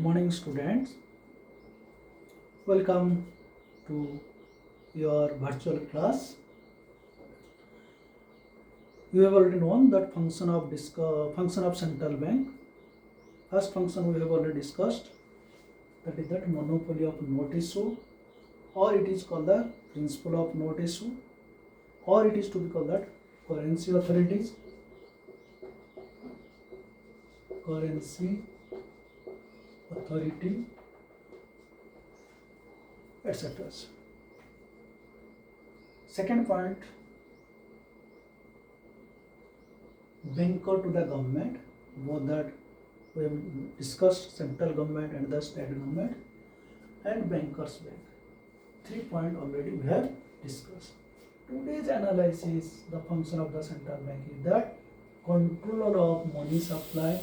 Good morning, students. Welcome to your virtual class. You have already known that function of central bank. First function we have already discussed. That is that monopoly of note issue, or it is called the principle of note issue, or it is to be called that currency authorities, currency authority, etc. Second point, banker to the government. Both that we have discussed, central government and the state government, and bankers bank. 3 points already we have discussed. Today's analysis, the function of the central bank is that controller of money supply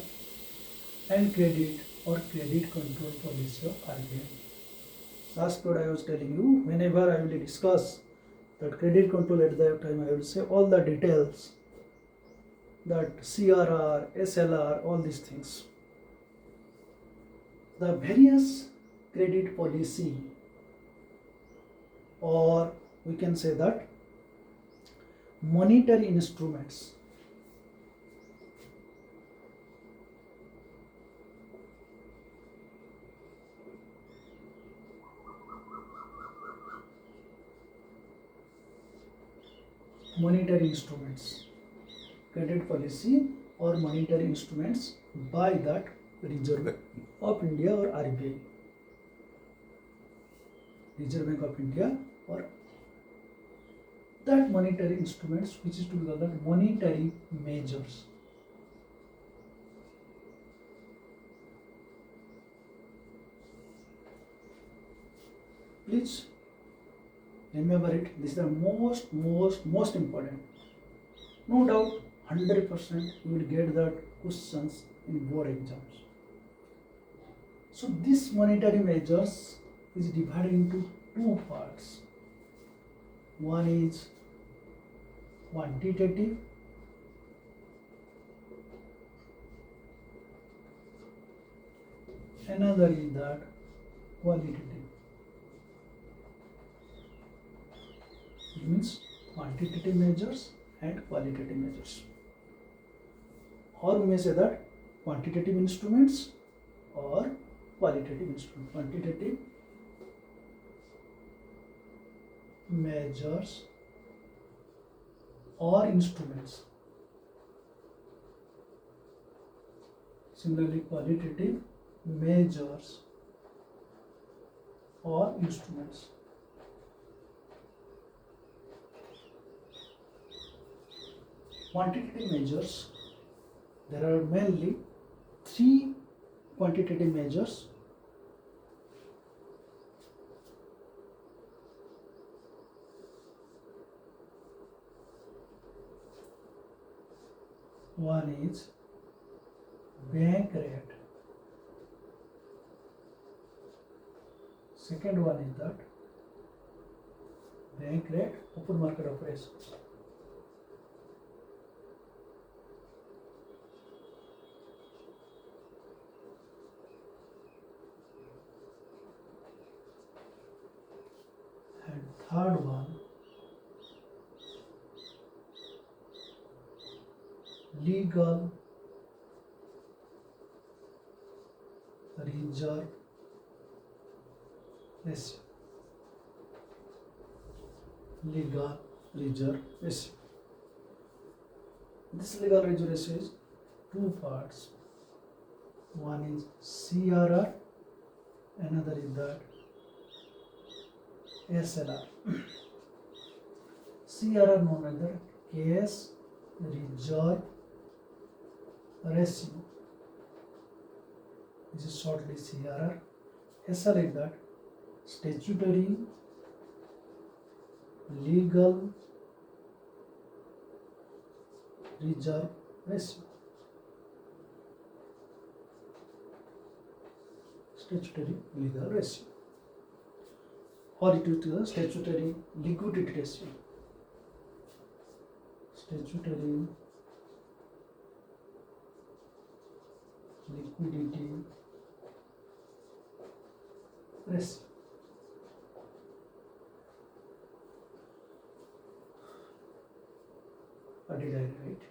and credit, or credit control policy of RBI. Last period I was telling you, whenever I will discuss that credit control, at that time I will say all the details, that CRR, SLR, all these things. The various credit policy, or we can say that monetary instruments, credit policy or monetary instruments by that Reserve Bank of India or RBI. Reserve Bank of India, or that monetary instruments which is to be called that monetary measures. Please remember it. This is the most important. No doubt 100% you will get that questions in board exams. So this monetary measures is divided into two parts. One is quantitative, another is that qualitative. It means quantitative measures and qualitative measures, or we may say that quantitative instruments or qualitative instruments. Quantitative measures or instruments. Similarly, qualitative measures or instruments. Quantitative measures, there are mainly 3 quantitative measures. One is bank rate. Second one is that bank rate, open market operations. And third one, legal reserve ratio. Legal reserve ratio. This legal reserve ratio is 2 parts. One is CRR, another is that SLR. CRR known as the case reserve ratio. This is shortly CRR. SLR is that statutory legal reserve ratio. Statutory legal ratio, or it is the statutory liquidity ratio. Statutory liquidity risk. What did I write?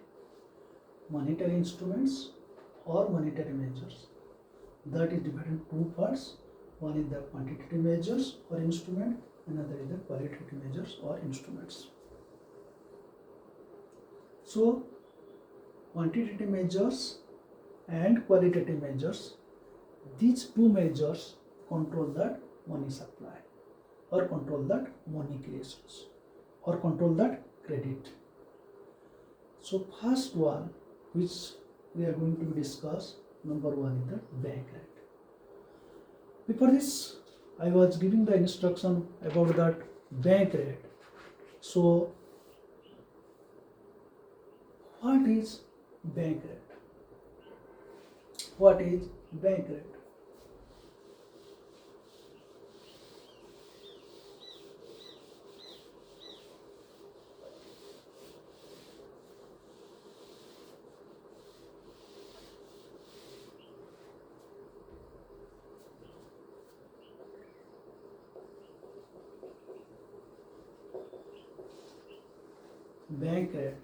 Monetary instruments or monetary measures. That is divided in two parts. One is the quantitative measures or instrument, another is the qualitative measures or instruments. So, quantitative measures and qualitative measures, these two measures control that money supply or control that money creations or control that credit. So first one which we are going to discuss, number one is the bank rate. Before this I was giving the instruction about that bank rate. So what is bank rate? What is bank rate? Bank rate.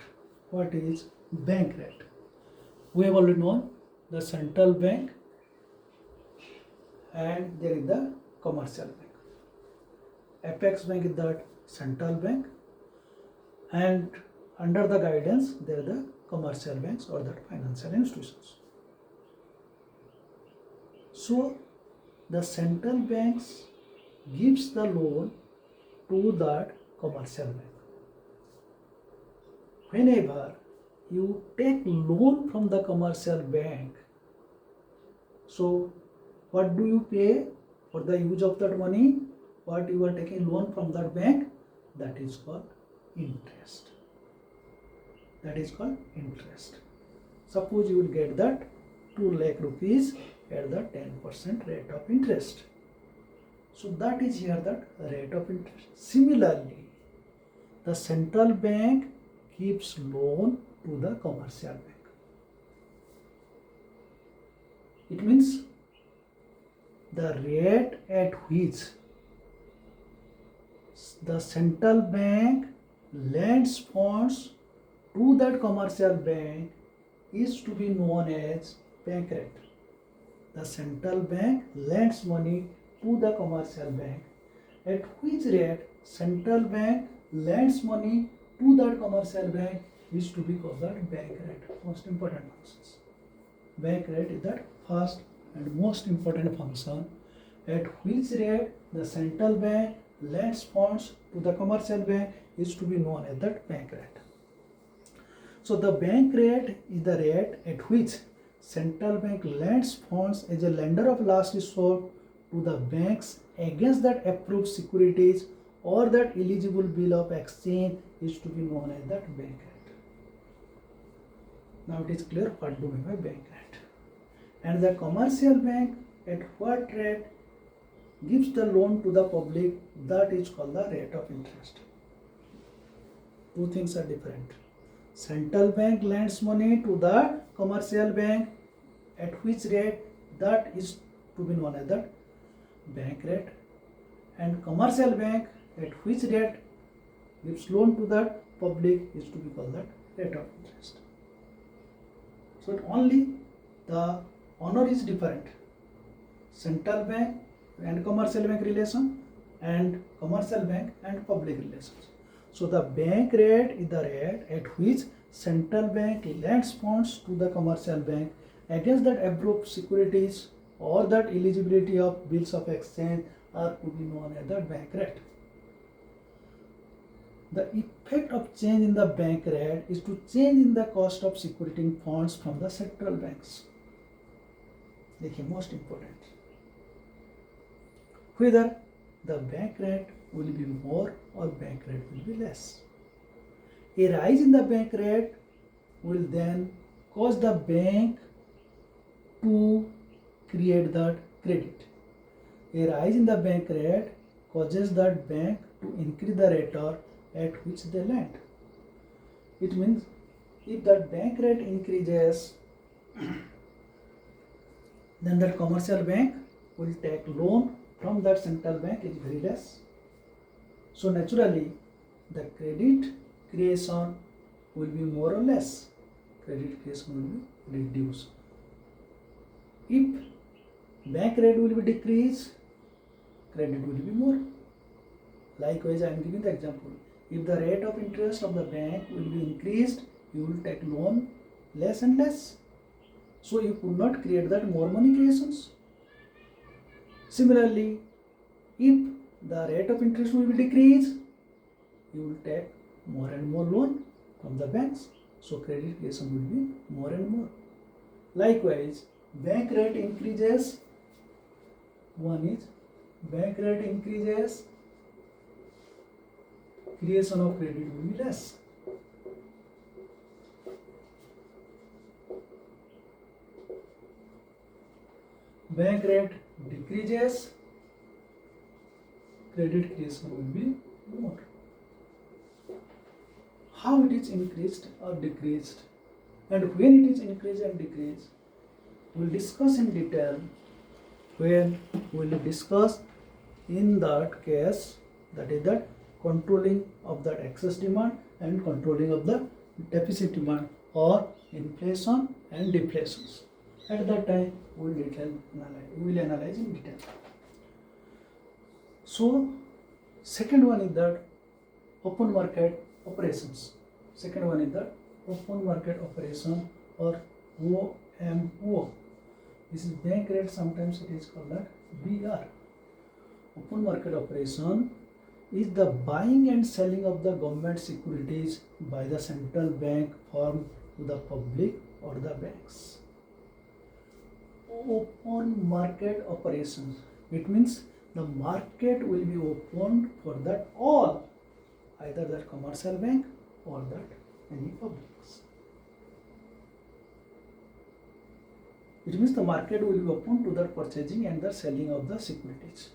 What is bank rate? We have already known the central bank and there is the commercial bank. Apex bank is that central bank and under the guidance there are the commercial banks or that financial institutions. So the central banks gives the loan to that commercial bank. Whenever you take loan from the commercial bank, so what do you pay for the use of that money? What you are taking loan from that bank? That is called interest. That is called interest. Suppose you will get that 2 lakh rupees at the 10% rate of interest. So that is here that rate of interest. Similarly, the central bank gives loan to the commercial bank. It means the rate at which the central bank lends funds to that commercial bank is to be known as bank rate. The central bank lends money to the commercial bank, at which rate central bank lends money to that commercial bank is to be called that bank rate. Most important functions. Bank rate is that first and most important function at which rate the central bank lends funds to the commercial bank is to be known as that bank rate. So the bank rate is the rate at which central bank lends funds as a lender of last resort to the banks against that approved securities or that eligible bill of exchange is to be known as that bank rate. Now it is clear what do we mean by bank rate. And the commercial bank at what rate gives the loan to the public, that is called the rate of interest. Two things are different. Central bank lends money to the commercial bank at which rate, that is to be known as the bank rate, and commercial bank at which rate gives loan to the public is to be called that rate of interest. So only the honor is different. Central bank and commercial bank relation and commercial bank and public relations. So the bank rate is the rate at which central bank lends funds to the commercial bank against that approved securities or that eligibility of bills of exchange are to be known as the bank rate. The effect of change in the bank rate is to change in the cost of security funds from the central banks. देखिए most important. Whether the bank rate will be more or bank rate will be less. A rise in the bank rate will then cause the bank to create that credit. A rise in the bank rate causes that bank to increase the rate at which they lend. It means if that bank rate increases, then that commercial bank will take loan from that central bank is very less. So naturally, the credit creation will be more or less. Credit creation will be reduced. If bank rate will be decreased, credit will be more. Likewise, I am giving the example. If the rate of interest of the bank will be increased, you will take loan less and less. So you could not create that more money creations. Similarly, if the rate of interest will be decreased, you will take more and more loan from the banks. So credit creation will be more and more. Likewise, bank rate increases. One is bank rate increases, creation of credit will be less. Bank rate decreases, credit creation will be more. How it is increased or decreased, and when it is increased and decreased, we will discuss in detail when we will discuss in that case, that is that controlling of that excess demand and controlling of the deficit demand, or inflation and deflations. At that time we will analyze in detail. So second one is that open market operations. Second one is that open market operation, or OMO. This is bank rate, sometimes it is called that BR. Open market operation is the buying and selling of the government securities by the central bank firm to the public or the banks. Open market operations, it means the market will be opened for that all, either that commercial bank or that any publics. It means the market will be open to the purchasing and the selling of the securities.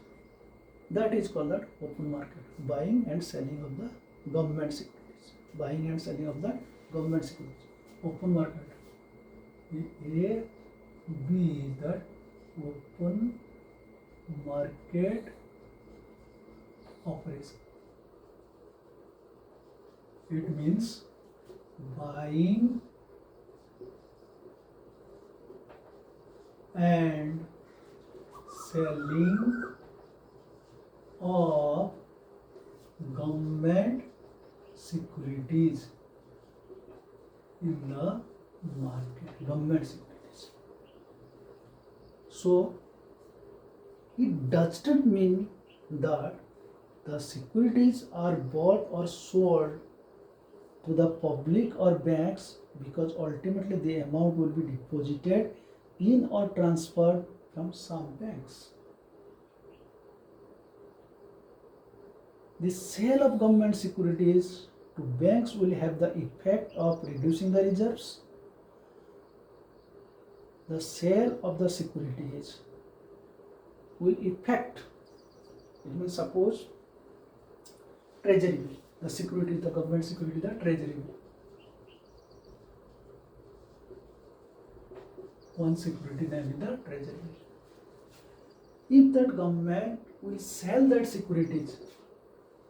That is called that open market, buying and selling of the government securities. Buying and selling of the government securities. Open market. A, B is that open market operation. It means buying and selling of government securities in the market, government securities. So it does not mean that the securities are bought or sold to the public or banks, because ultimately the amount will be deposited in or transferred from some banks. The sale of government securities to banks will have the effect of reducing the reserves. The sale of the securities will affect, it means suppose treasury bill, the security, the government security, the treasury bill. One security name is the treasury bill. If that government will sell that securities,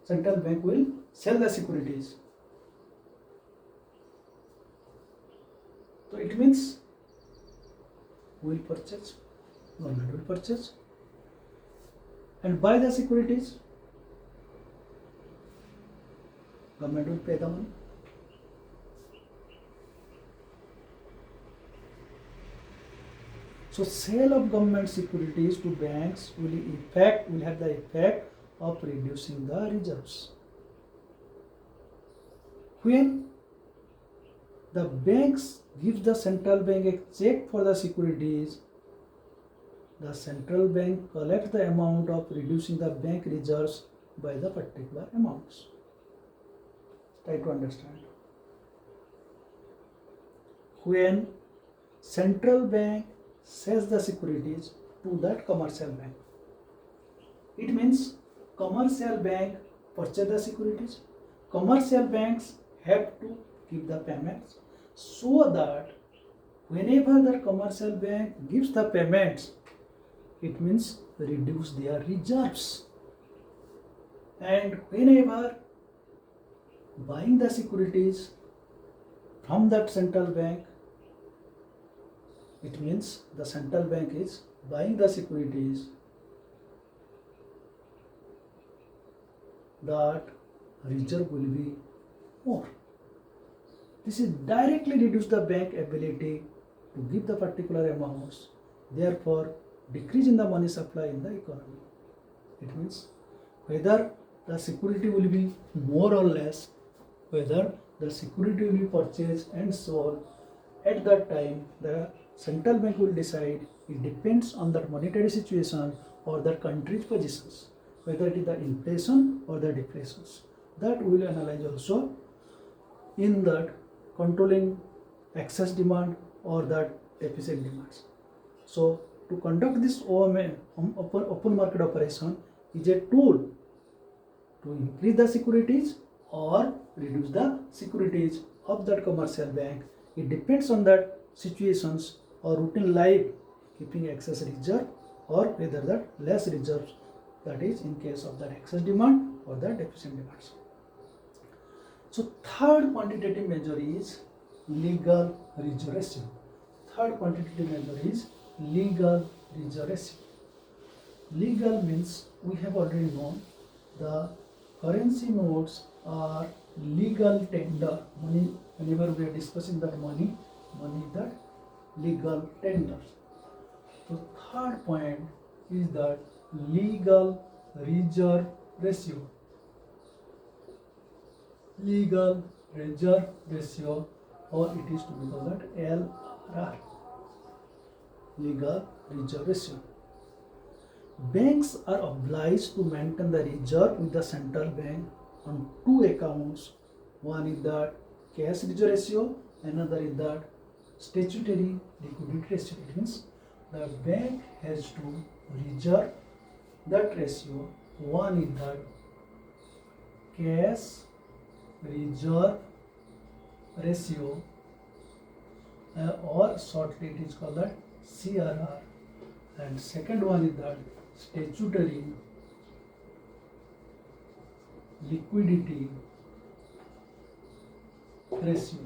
central bank will sell the securities. So it means we will purchase, government will purchase and buy the securities. Government will pay the money. So sale of government securities to banks will have the effect of reducing the reserves. When the banks give the central bank a check for the securities, the central bank collects the amount of reducing the bank reserves by the particular amounts. Try to understand. When central bank sells the securities to that commercial bank, it means commercial bank purchase the securities. Commercial banks have to give the payments, so that whenever the commercial bank gives the payments, it means reduce their reserves. And whenever buying the securities from that central bank, it means the central bank is buying the securities that reserve will be more. This is directly reduce the bank ability to give the particular amounts, therefore decrease in the money supply in the economy. It means whether the security will be more or less, whether the security will be purchased and sold, at that time the central bank will decide. It depends on that monetary situation or the country's positions, whether it is the inflation or the deflations. That we will analyze also in that controlling excess demand or that deficit demands. So to conduct this OMA, open market operation, is a tool to increase the securities or reduce the securities of that commercial bank. It depends on that situations or routine life, keeping excess reserve or whether that less reserves, that is in case of that excess demand or the deficit demands. So third quantitative measure is legal reserve ratio. Third quantitative measure is legal reserve ratio. Legal means we have already known the currency notes are legal tender. Money, whenever we are discussing that money is that legal tenders. So third point is that legal reserve ratio. Legal reserve ratio, or it is to be called that LRR. Legal reserve ratio. Banks are obliged to maintain the reserve with the central bank on two accounts. One is that cash reserve ratio, another is that statutory liquidity ratio. It means the bank has to reserve that ratio. One is that cash reserve ratio, or shortly it is called that CRR, and second one is that statutory liquidity ratio.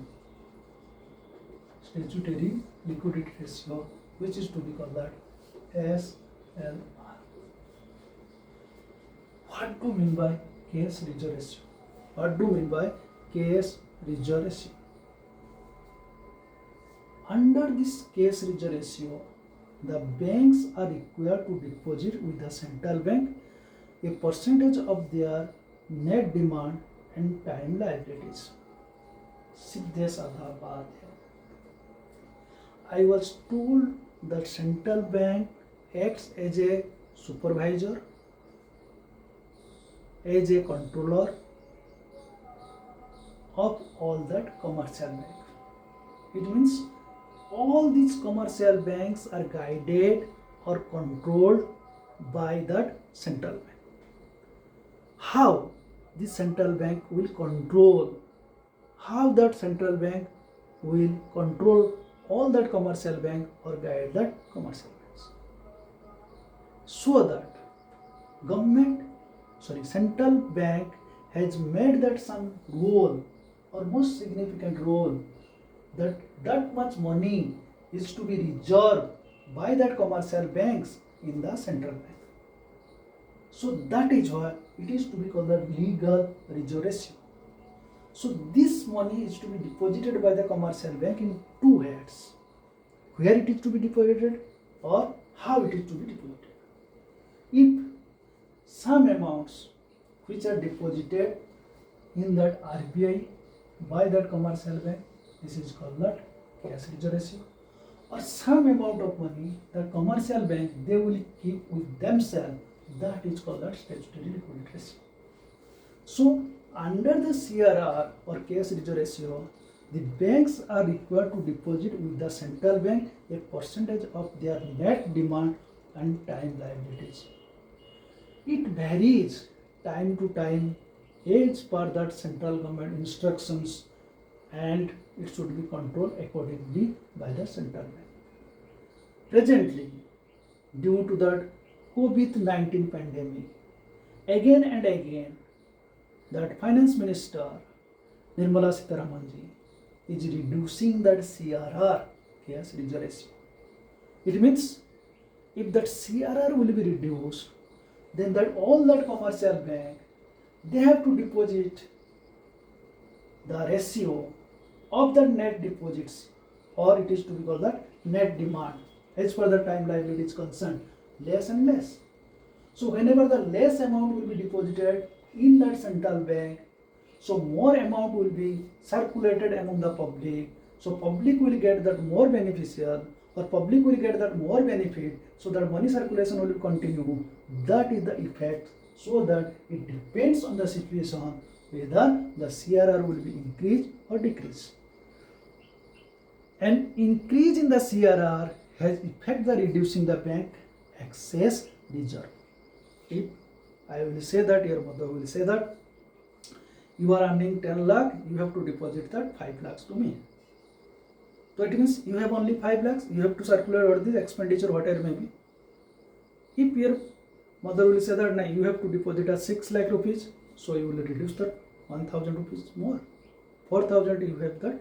Statutory liquidity ratio, which is to be called that SLR. What do you mean by cash reserve ratio? What do you mean by cash reserve ratio? Under this cash reserve ratio, the banks are required to deposit with the central bank a percentage of their net demand and time liabilities. सीधे साधा बात है. I was told that central bank acts as a supervisor, as a controller of all that commercial bank. It means all these commercial banks are guided or controlled by that central bank. How the central bank will control, how that central bank will control all that commercial bank or guide that commercial banks, so that central bank has made that some role or most significant role, that much money is to be reserved by that commercial banks in the central bank. So that is why it is to be called the legal reserve ratio. So this money is to be deposited by the commercial bank in two heads: where it is to be deposited or how it is to be deposited. If some amounts which are deposited in that RBI by that commercial bank, this is called that cash reserve ratio. Or some amount of money the commercial bank they will keep with themselves, that is called that statutory liquidity ratio. So under the CRR or cash reserve ratio, the banks are required to deposit with the central bank a percentage of their net demand and time liabilities. It varies time to time as per that central government instructions, and it should be controlled accordingly by the central bank. Presently, due to that COVID-19 pandemic. Again and again, that Finance Minister Nirmala Sitharamanji is reducing that CRR, cash reserve ratio. It means if that CRR will be reduced, then that all that commercial bank, they have to deposit the ratio of the net deposits, or it is to be called that net demand, as per the time liability is concerned, less and less. So whenever the less amount will be deposited in that central bank, so more amount will be circulated among the public. So public will get that more beneficial, or public will get that more benefit, so that money circulation will continue. That is the effect. So that it depends on the situation whether the CRR will be increased or decreased. An increase in the CRR has effect the reducing the bank excess reserve. If I will say that, your mother will say that you are earning 10 lakh, you have to deposit that 5 lakhs to me. So it means you have only 5 lakhs, you have to circulate what this expenditure, whatever may be. If your mother will say that now you have to deposit a 6 lakh rupees, so you will reduce that 1000 rupees more. 4000 you have that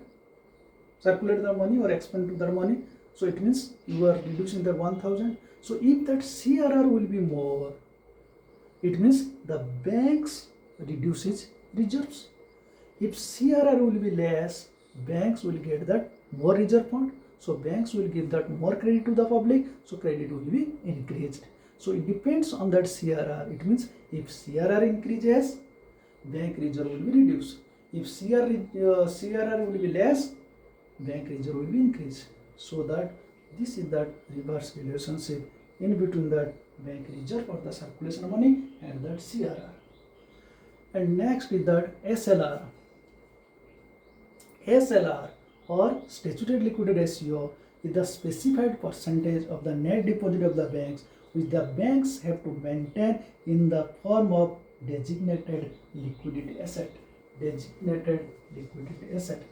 circulate the money or expend the money. So it means you are reducing the 1000. So if that CRR will be more, it means the banks reduces reserves. If CRR will be less, banks will get that more reserve fund. So banks will give that more credit to the public. So credit will be increased. So it depends on that CRR. It means if CRR increases, bank reserve will be reduced. If CRR will be less, bank reserve will be increased. So that this is that reverse relationship in between that bank reserve or the circulation money and that CRR. And next is that SLR. SLR or statutory liquidity ratio is the specified percentage of the net deposit of the banks which the banks have to maintain in the form of designated liquidity asset. Designated liquidity asset.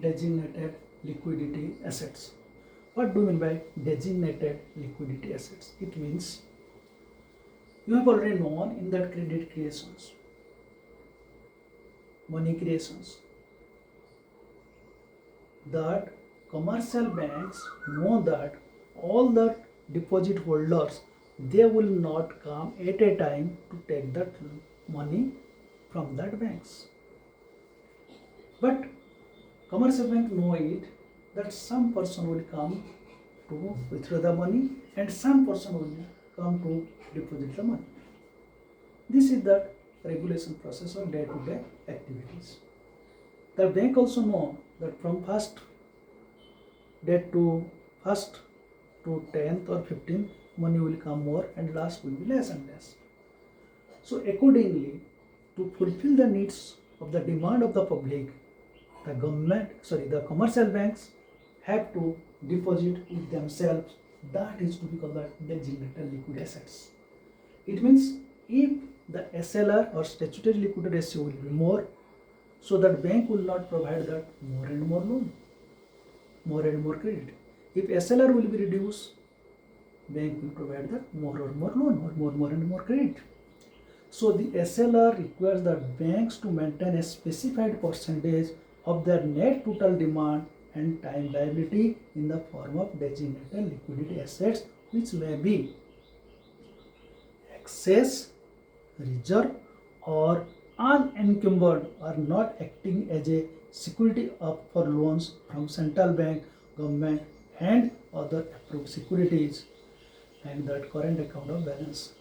Designated liquidity assets. What do you mean by designated liquidity assets? It means you have already known in that credit creations, money creations, that commercial banks know that all the deposit holders, they will not come at a time to take that money from that banks. But commercial bank know it that some person will come to withdraw the money and some person will come to deposit the money. This is the regulation process of day-to-day activities. The bank also know that from first date to first to 10th or 15th, money will come more and last will be less and less. So accordingly, to fulfill the needs of the demand of the public, the commercial banks have to deposit with themselves. That is to be called the designated liquid assets. It means if the SLR or statutory liquidity ratio will be more, so that bank will not provide that more and more loan, more and more credit. If SLR will be reduced, bank will provide that more and more loan or more and more credit. So the SLR requires the banks to maintain a specified percentage of their net total demand and time liability in the form of designated liquidity assets, which may be excess, reserve, or unencumbered, or not acting as a security up for loans from central bank, government, and other approved securities, and that current account of balance.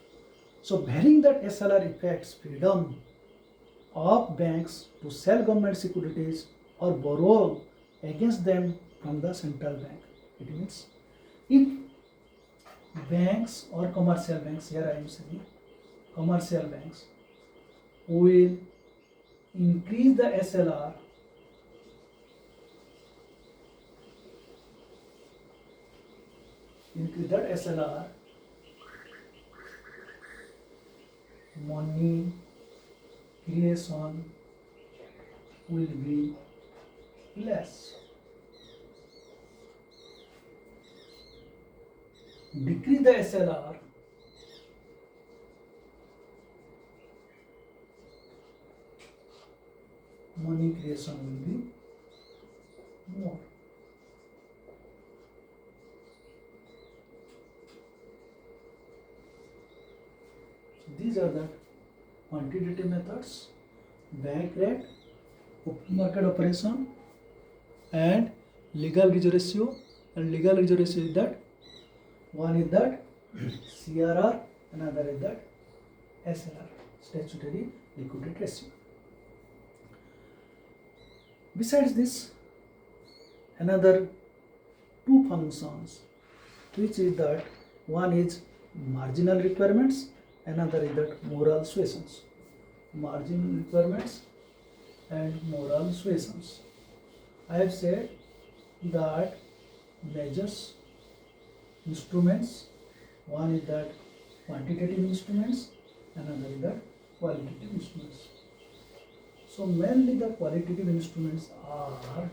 So bearing that SLR effects freedom of banks to sell government securities or borrow against them from the central bank. It means if banks or commercial banks, here I am saying commercial banks, will increase the SLR money creation will be less. Decrease the SLR, money creation will be more. So these are the quantitative methods: bank rate, open market operation, and legal reserve ratio. And legal reserve ratio is that one is that CRR, another is that SLR, statutory liquidity ratio. Besides this, another two functions, which is that one is marginal requirements, another is that moral suasions. Marginal requirements and moral suasions. I have said that measures, instruments, one is that quantitative instruments, another is that qualitative instruments. So mainly the qualitative instruments are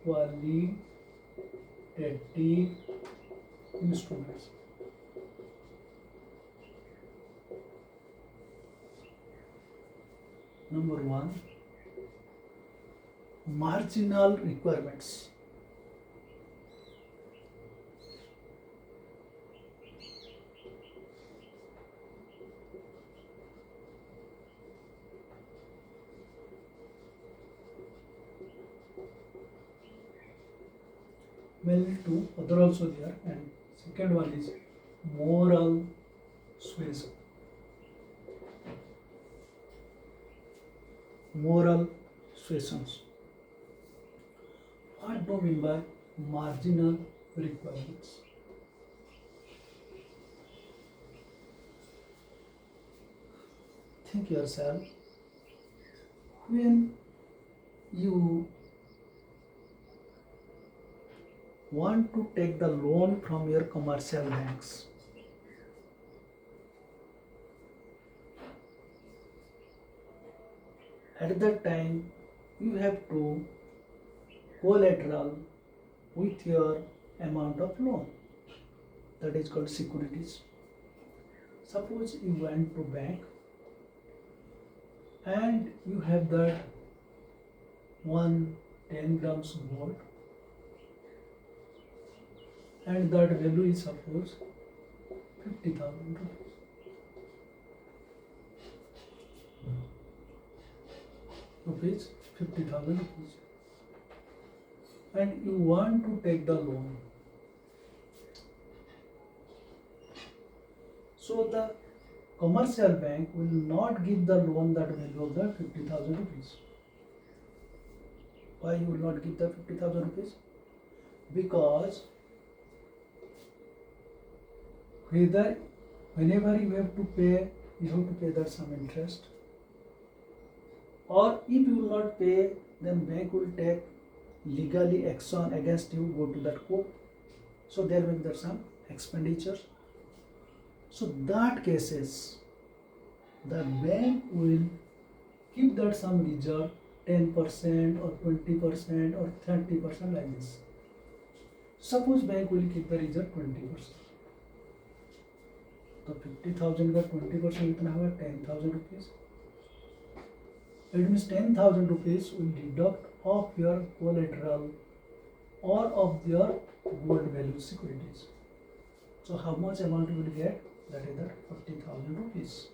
qualitative instruments. Number one, marginal requirements. Mainly two, other also there, and second one is moral suasion. Moral suasions. What do you mean by marginal requirements? Think yourself, when you want to take the loan from your commercial banks, at that time you have to collateral with your amount of loan, that is called securities. Suppose you went to bank and you have that 10 grams gold, and that value is suppose 50,000 rupees, 50,000 rupees, and you want to take the loan. So the commercial bank will not give the loan that value of the 50,000 rupees. Why you will not give the 50,000 rupees? Because whenever you have to pay that some interest, or if you will not pay, then bank will take legally action against you, go to that court. So there will be some expenditure. So that cases, the bank will keep that some reserve, 10% or 20% or 30% like this. Suppose bank will keep the reserve 20%. तो 50,000 का 20% कितना होगा 10,000 rupees. It means 10,000 rupees will deduct of your collateral or of your gold value securities. So how much amount you will get? That is that 40,000 rupees.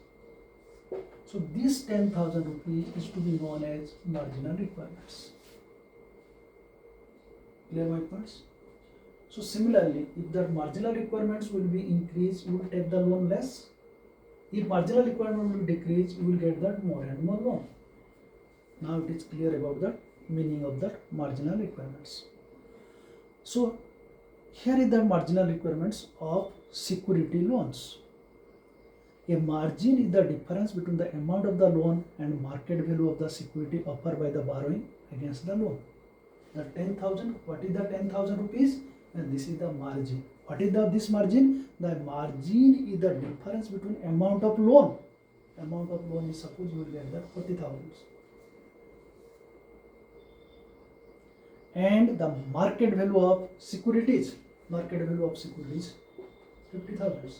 So this 10,000 rupees is to be known as marginal requirements. Clear my points? So similarly, if the marginal requirements will be increased, you will take the loan less. If marginal requirement will decrease, you will get that more and more loan. Now it is clear about the meaning of the marginal requirements. So here is the marginal requirements of security loans. A margin is the difference between the amount of the loan and market value of the security offered by the borrowing against the loan. The 10,000, what is the 10,000 rupees? And this is the margin. What is this margin? The margin is the difference between amount of loan amount of loan is, suppose you will get that 40,000, and the market value of securities 50,000.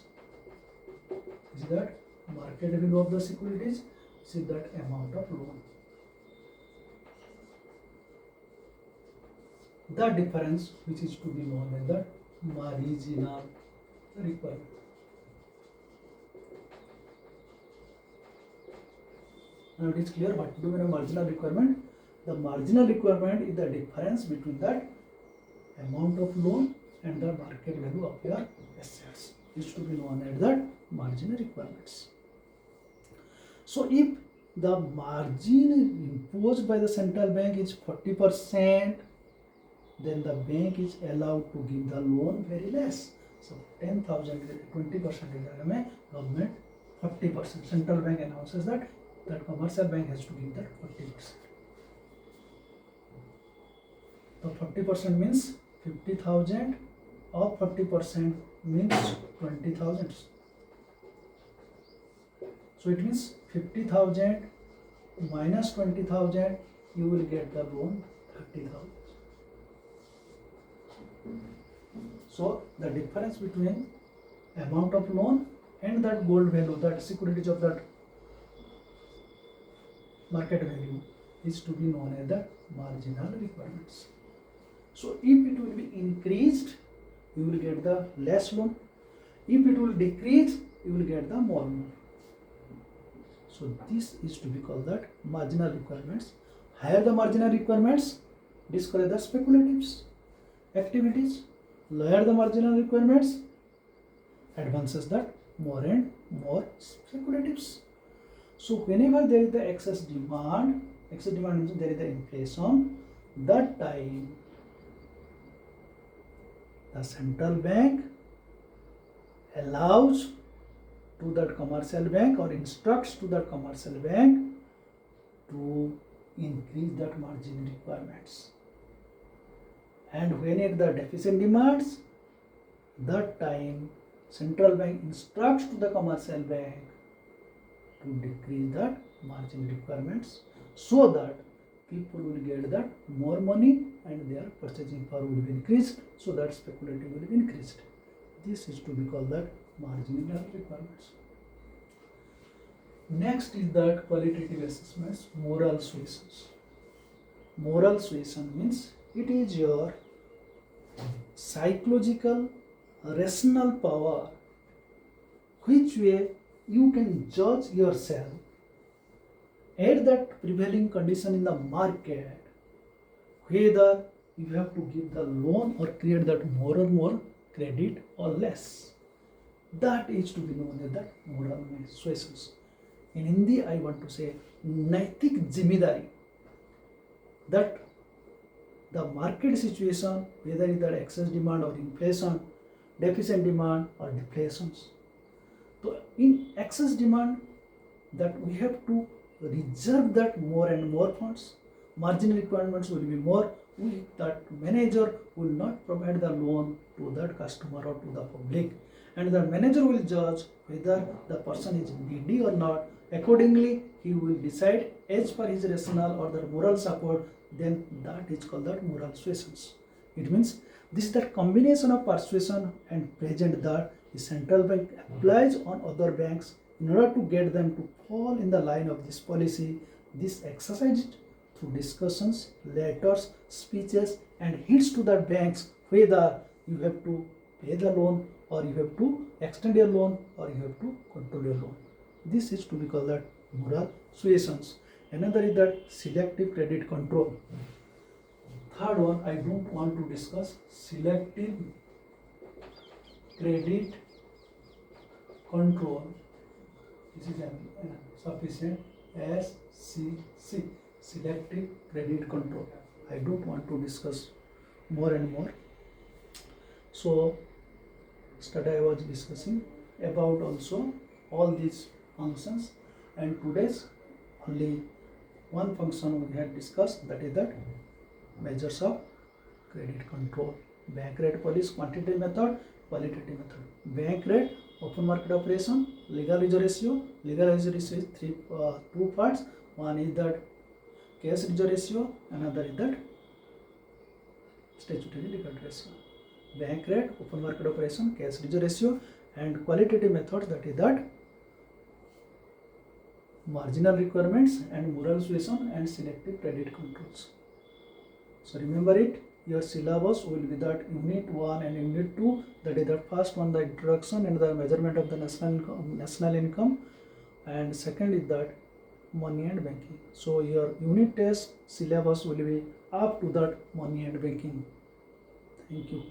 Is that market value of the securities? Is that amount of loan? The difference, which is to be known as the marginal requirement. Now it is clear what to do with a marginal requirement. The marginal requirement is the difference between that amount of loan and the market value of your assets. Is to be known as the marginal requirements. So if the margin imposed by the central bank is 40%, then the bank is allowed to give the loan very less. So 10,000, 20% government 40%. Central bank announces that commercial bank has to give that 40%. So 40% means 50,000 or 40% means 20,000. So it means 50,000 minus 20,000, you will get the loan 30,000. So the difference between amount of loan and that gold value, that securities of that market value, is to be known as the marginal requirements. So if it will be increased, you will get the less loan. If it will decrease, you will get the more loan. So this is to be called that marginal requirements. Higher the marginal requirements, discourage the speculatives activities. Lower the marginal requirements, advances that more and more speculatives. So whenever there is the excess demand means there is the inflation, that time the central bank allows to that commercial bank or instructs to that commercial bank to increase that margin requirements. And when it the deficit demands, that time central bank instructs to the commercial bank to decrease that margin requirements, so that people will get that more money and their purchasing power will be increased, so that speculative will be increased. This is to be called that marginal requirements. Next is that qualitative assessments, moral suasions. Moral suasion means it is your psychological rational power which way you can judge yourself at that prevailing condition in the market, whether you have to give the loan or create that more or more credit or less. That is to be known as that moral suasions. In Hindi, I want to say naitik zimedari. That the market situation, whether it is excess demand or inflation, deficit demand or deflations. So in excess demand, that we have to reserve that more and more funds. Margin requirements will be more. That manager will not provide the loan to that customer or to the public, and the manager will judge whether the person is needy or not. Accordingly, he will decide as per his rational or the moral support. Then that is called that moral suasions. It means this is that combination of persuasion and present that the central bank applies on other banks in order to get them to fall in the line of this policy. This exercised through discussions, letters, speeches, and hints to the banks whether you have to pay the loan or you have to extend your loan or you have to control your loan. This is to be called that moral suasions. Another is that selective credit control. Third one, I don't want to discuss selective credit control. This is sufficient. SCC, selective credit control. I don't want to discuss more and more. So, yesterday I was discussing about also all these functions, and today's only one function we had discussed, that is that measures of credit control. Bank rate policy, quantitative method, qualitative method. Bank rate open market operation, legal use ratio. Legal use ratio is two parts. One is that cash use ratio, another is that statutory legal ratio. Bank rate, open market operation, cash use ratio, and qualitative methods, that is that marginal requirements and moral suasion and selective credit controls. So remember it, your syllabus will be that unit 1 and unit 2, that is the first one, the introduction and the measurement of the national income, and second is that money and banking. So your unit test syllabus will be up to that money and banking. Thank you.